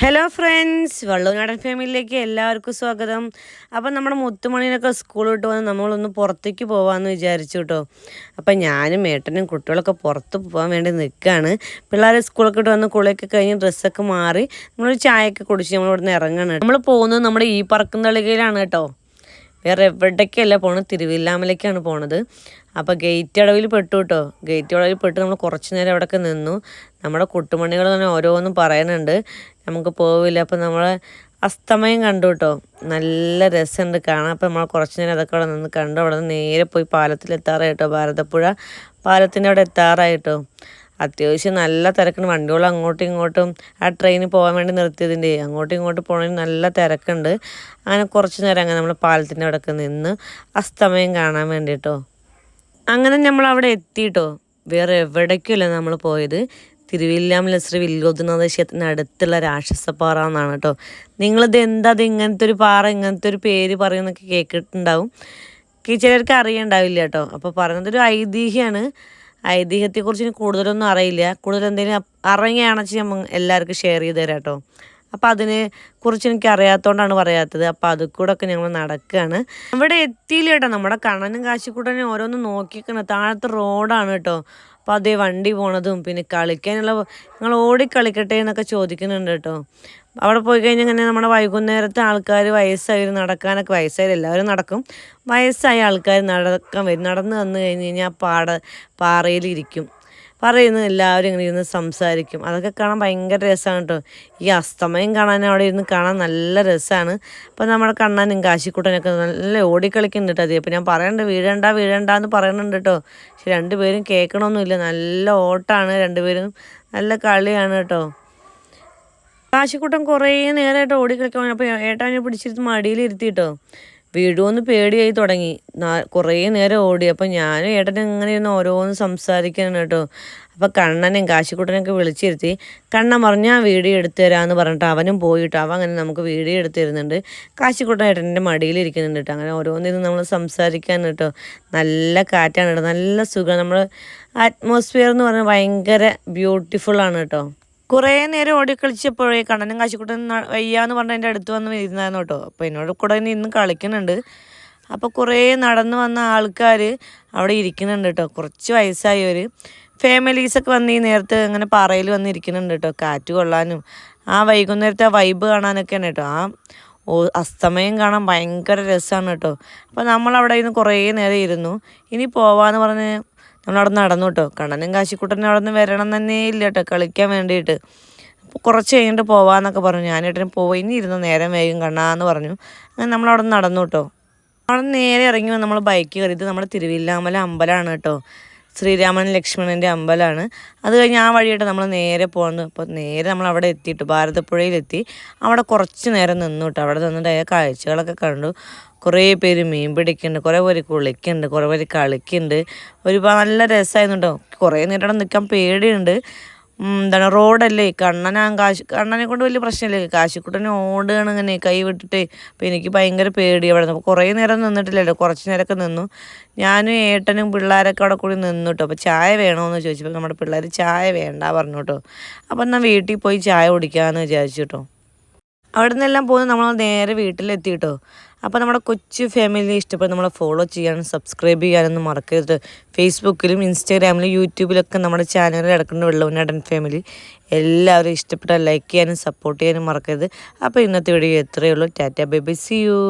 Hello friends, വള്ളുവനാടൻ ഫാമിലിയിലേക്ക് എല്ലാവർക്കും സ്വാഗതം. അപ്പം നമ്മുടെ മുത്തുമണിനൊക്കെ സ്കൂൾ വിട്ട് വന്ന് നമ്മളൊന്ന് പുറത്തേക്ക് പോകാമെന്ന് വിചാരിച്ചു കേട്ടോ. അപ്പം ഞാനും ഏട്ടനും കുട്ടികളൊക്കെ പുറത്ത് പോകാൻ വേണ്ടി നിൽക്കുകയാണ്. പിള്ളേർ സ്കൂളൊക്കെ വിട്ട് വന്ന് കുളിയൊക്കെ കഴിഞ്ഞ് ഡ്രസ്സൊക്കെ മാറി നമ്മളൊരു ചായയൊക്കെ കുടിച്ച് നമ്മൾ ഇവിടുന്ന് ഇറങ്ങണം. നമ്മൾ പോകുന്നത് നമ്മുടെ ഈ പറക്കുന്നളികയിലാണ് കേട്ടോ. വേറെ എവിടേക്കല്ല പോണത്, തിരുവില്ലാമലേക്കാണ് പോണത്. അപ്പോൾ ഗേറ്റ് അടവിൽ പെട്ടു കേട്ടോ. ഗേറ്റ് അടവിൽ പെട്ട് നമ്മൾ കുറച്ച് നേരം അവിടെയൊക്കെ നിന്നു. നമ്മുടെ കുട്ടുമണികൾ തന്നെ ഓരോന്നും പറയുന്നുണ്ട്, നമുക്ക് പോവില്ല. അപ്പോൾ നമ്മൾ അസ്തമയം കണ്ടു കേട്ടോ. നല്ല രസമുണ്ട് കാണാൻ. അപ്പോൾ നമ്മൾ കുറച്ച് നേരം അതൊക്കെ അവിടെ നിന്ന് കണ്ടു. അവിടെ നിന്ന് നേരെ പോയി പാലത്തിലെത്താറായിട്ടോ. ഭാരതപ്പുഴ പാലത്തിൻ്റെ അവിടെ എത്താറായിട്ടോ. അത്യാവശ്യം നല്ല തിരക്കുണ്ട്. വണ്ടികൾ അങ്ങോട്ടും ഇങ്ങോട്ടും ആ ട്രെയിനിൽ പോകാൻ വേണ്ടി നിർത്തിയതിൻ്റെ അങ്ങോട്ടും ഇങ്ങോട്ടും പോകണമെങ്കിൽ നല്ല തിരക്കുണ്ട്. അങ്ങനെ കുറച്ച് നേരം അങ്ങനെ നമ്മൾ പാലത്തിൻ്റെ അവിടെയൊക്കെ നിന്ന് അസ്തമയം കാണാൻ വേണ്ടിയിട്ടോ. അങ്ങനെ നമ്മൾ അവിടെ എത്തിയിട്ടോ. വേറെ എവിടേക്കുമല്ല നമ്മൾ പോയത്, തിരുവില്ലാമല ശ്രീ വില്ലോദ്നാഥ ക്ഷേത്രത്തിന് അടുത്തുള്ള രാക്ഷസപ്പാറ എന്നാണ് കേട്ടോ. നിങ്ങളിത് എന്താ, അത് ഇങ്ങനത്തെ ഒരു പാറ, ഇങ്ങനത്തെ ഒരു പേര് പറയുന്നൊക്കെ കേട്ടിട്ടുണ്ടാവും. ചിലർക്ക് അറിയണ്ടാവില്ല കേട്ടോ. അപ്പോൾ പറയുന്നതൊരു ഐതിഹ്യമാണ്. ഐതിഹ്യത്തെക്കുറിച്ച് എനിക്ക് കൂടുതലൊന്നും അറിയില്ല. കൂടുതൽ എന്തെങ്കിലും അറിയുകയാണെന്ന് നമ്മൾ എല്ലാവർക്കും ഷെയർ ചെയ്ത് തരാം കേട്ടോ. അപ്പോൾ അതിനെ കുറിച്ച് എനിക്ക് അറിയാത്തതുകൊണ്ടാണ് പറയാത്തത്. അപ്പോൾ അതിൽ കൂടെ ഒക്കെ ഞങ്ങൾ നടക്കുകയാണ്. ഇവിടെ എത്തിയില്ല കേട്ടോ. നമ്മുടെ കണ്ണനും കാശിക്കൂട്ടനും ഓരോന്ന് നോക്കിക്കണം. താഴത്തെ റോഡാണ് കേട്ടോ. അപ്പോൾ അതേ വണ്ടി പോണതും പിന്നെ കളിക്കാനുള്ള നിങ്ങൾ ഓടിക്കളിക്കട്ടെ എന്നൊക്കെ ചോദിക്കുന്നുണ്ട് കേട്ടോ. അവിടെ പോയി കഴിഞ്ഞാൽ ഇങ്ങനെ നമ്മുടെ വൈകുന്നേരത്തെ ആൾക്കാർ വയസ്സായി നടക്കാനൊക്കെ, വയസ്സായാലും എല്ലാവരും നടക്കും, വയസ്സായ ആൾക്കാർ നടക്കാൻ വരും. നടന്ന് വന്നു കഴിഞ്ഞ് കഴിഞ്ഞാൽ പാറയിലിരിക്കും. പറയുന്നു എല്ലാവരും ഇങ്ങനെ ഇരുന്ന് സംസാരിക്കും. അതൊക്കെ കാണാൻ ഭയങ്കര രസമാണ് കേട്ടോ. ഈ അസ്തമയം കാണാൻ അവിടെ ഇരുന്ന് കാണാൻ നല്ല രസമാണ്. അപ്പോൾ നമ്മുടെ കണ്ണനും കാശിക്കുട്ടനൊക്കെ നല്ല ഓടിക്കളിക്കുന്നുണ്ട് കേട്ടോ. അപ്പോൾ ഞാൻ പറയണ്ട വീഴണ്ട എന്ന് പറയുന്നുണ്ട് കേട്ടോ. പക്ഷെ രണ്ടുപേരും കേൾക്കണമൊന്നുമില്ല. നല്ല ഓട്ടാണ്, രണ്ടുപേരും നല്ല കളിയാണ് കേട്ടോ. കാശിക്കുട്ടൻ കുറേ നേരമായിട്ട് ഓടിക്കളിക്കാൻ, അപ്പോൾ ഏട്ടാനെ പിടിച്ചിരുത്ത് മടിയിലിരുത്തി കേട്ടോ. വീഴുമെന്ന് പേടിയായി തുടങ്ങി. കുറേ നേരം ഓടി. അപ്പോൾ ഞാനും ഏട്ടനും ഇങ്ങനെ ഇരുന്ന് ഓരോന്ന് സംസാരിക്കണം കേട്ടോ. അപ്പോൾ കണ്ണനെയും കാശിക്കുട്ടനൊക്കെ വിളിച്ചിരുത്തി. കണ്ണൻ പറഞ്ഞു ഞാൻ വീഡിയോ എടുത്തു തരാമെന്ന് പറഞ്ഞിട്ട് അവനും പോയിട്ട് അവൻ അങ്ങനെ നമുക്ക് വീഡിയോ എടുത്തു തരുന്നുണ്ട്. കാശിക്കുട്ടൻ ഏട്ടൻ്റെ മടിയിലിരിക്കുന്നുണ്ട് കേട്ടോ. അങ്ങനെ ഓരോന്നിരുന്ന് നമ്മൾ സംസാരിക്കാൻ കേട്ടോ. നല്ല കാറ്റാണ് കേട്ടോ, നല്ല സുഖം. നമ്മൾ അറ്റ്മോസ്ഫിയർ എന്ന് പറഞ്ഞാൽ ഭയങ്കര ബ്യൂട്ടിഫുള്ളാണ് കേട്ടോ. കുറേ നേരം ഓടിക്കളിച്ചപ്പോഴേ കണ്ണനും കാശിക്കുട്ടൻ വയ്യാന്ന് പറഞ്ഞ് എൻ്റെ അടുത്ത് വന്ന് ഇരുന്നായിരുന്നു കേട്ടോ. അപ്പോൾ എന്നോട് കൂടെ ഇന്നും കളിക്കുന്നുണ്ട്. അപ്പോൾ കുറേ നടന്ന് വന്ന ആൾക്കാർ അവിടെ ഇരിക്കുന്നുണ്ട് കേട്ടോ. കുറച്ച് വയസ്സായവർ ഫാമിലീസൊക്കെ വന്ന് ഈ നേരത്ത് അങ്ങനെ പാറയിൽ വന്നിരിക്കുന്നുണ്ട് കേട്ടോ. കാറ്റ് കൊള്ളാനും ആ വൈകുന്നേരത്തെ ആ വൈബ് കാണാനൊക്കെയാണ് കേട്ടോ. ആ അസ്തമയം കാണാൻ ഭയങ്കര രസമാണ് കേട്ടോ. അപ്പോൾ നമ്മളവിടെ ഇരുന്ന് കുറേ നേരം ഇരുന്നു. ഇനി പോവാന്ന് പറഞ്ഞ് നമ്മളവിടെ നടന്നു കേട്ടോ. കണ്ണനും കാശിക്കുട്ടനും അവിടെ നിന്ന് വരണം തന്നെ ഇല്ല കേട്ടോ കളിക്കാൻ വേണ്ടിയിട്ട്. അപ്പോൾ കുറച്ച് കഴിഞ്ഞിട്ട് പോവാന്നൊക്കെ പറഞ്ഞു. ഞാനേട്ടനും പോയി, ഇനി ഇരുന്ന് നേരം വേഗം കണ്ണാന്ന് പറഞ്ഞു. അങ്ങനെ നമ്മളവിടെ നിന്ന് നടന്നു കേട്ടോ. അവിടെ നേരെ ഇറങ്ങി വന്ന് നമ്മൾ ബൈക്ക് കയറിയത് നമ്മുടെ തിരുവില്ലാമല അമ്പലമാണ് കേട്ടോ. ശ്രീരാമൻ ലക്ഷ്മണൻ്റെ അമ്പലമാണ്. അത് കഴിഞ്ഞ് ആ വഴിയായിട്ട് നമ്മൾ നേരെ പോകുന്നു. അപ്പോൾ നേരെ നമ്മൾ അവിടെ എത്തിയിട്ട് ഭാരതപ്പുഴയിലെത്തി. അവിടെ കുറച്ച് നേരം നിന്നു കേട്ടോ. അവിടെ നിന്നിട്ട് കാഴ്ചകളൊക്കെ കണ്ടു. കുറേ പേര് മീൻ പിടിക്കുന്നുണ്ട്, കുറേ പേര് കുളിക്കുന്നുണ്ട്, കുറേ പേര് കളിക്കുന്നുണ്ട്. ഒരുപാട് നല്ല രസമായിരുന്നു കേട്ടോ. കുറേ നേരം നിൽക്കാൻ പേടിയുണ്ട്. എന്താണ് റോഡല്ലേ, കണ്ണനെ കൊണ്ട് വലിയ പ്രശ്നമില്ല. കാശിക്കുട്ടനെ ഓടുകയാണ് ഇങ്ങനെ കൈ വിട്ടിട്ട്. അപ്പോൾ എനിക്ക് ഭയങ്കര പേടി അവിടെ നിന്ന്. അപ്പോൾ കുറേ നേരം നിന്നിട്ടില്ലല്ലോ, കുറച്ച് നേരമൊക്കെ നിന്നു. ഞാനും ഏട്ടനും പിള്ളേരൊക്കെ അവിടെ കൂടി നിന്നു കേട്ടോ. അപ്പോൾ ചായ വേണമെന്ന് ചോദിച്ചപ്പോൾ നമ്മുടെ പിള്ളേർ ചായ വേണ്ട പറഞ്ഞു കേട്ടോ. അപ്പോൾ എന്നാൽ വീട്ടിൽ പോയി ചായ കുടിക്കാമെന്ന് വിചാരിച്ചു കേട്ടോ. അവിടെ നിന്നെല്ലാം പോകുന്നത് നമ്മൾ നേരെ വീട്ടിലെത്തി കേട്ടോ. അപ്പോൾ നമ്മുടെ കൊച്ചു ഫാമിലി ഇഷ്ടപ്പെട്ട് നമ്മളെ ഫോളോ ചെയ്യാനും സബ്സ്ക്രൈബ് ചെയ്യാനൊന്നും മറക്കരുത്. ഫേസ്ബുക്കിലും ഇൻസ്റ്റാഗ്രാമിലും യൂട്യൂബിലൊക്കെ നമ്മുടെ ചാനലിൽ കിടക്കുന്ന വള്ളുവനാടൻ ഫാമിലി എല്ലാവരും ഇഷ്ടപ്പെട്ടാൽ ലൈക്ക് ചെയ്യാനും സപ്പോർട്ട് ചെയ്യാനും മറക്കരുത്. അപ്പോൾ ഇന്നത്തെ വീഡിയോ എത്രയേ ഉള്ളൂ. ടാറ്റ ബൈ ബൈ, സീ യു.